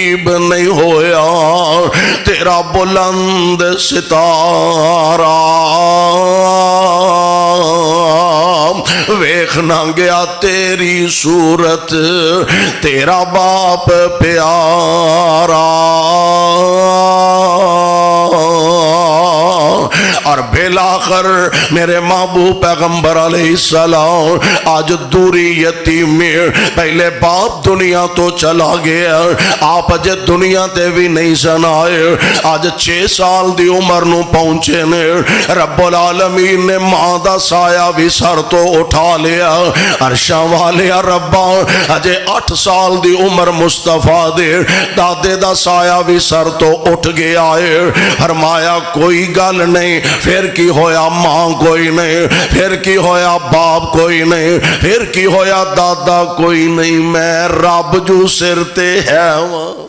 نہیں ہویا تیرا بلند ستارہ ویکھنا گیا تیری صورت تیرا باپ پیارا اور بلاخر میرے محبوب پیغمبر علیہ السلام آج دوری یتیمی پہلے باپ دنیا تو چلا گیا آپ اجے دنیا تے بھی نہیں سنائے آج 6 سال دی عمر نو پہنچے نے رب العالمین نے ماں دا سایہ بھی سر تو اٹھا لیا عرشاں والیا ربا اجے 8 سال دی عمر مصطفیٰ دے دادے دا سایہ بھی سر تو اٹھ گیا ہے فرمایا کوئی گل نہیں پھر کی ہویا ماں کوئی نہیں پھر کی ہویا باپ کوئی نہیں پھر کی ہویا دادا کوئی نہیں میں رب جو سر تے ہے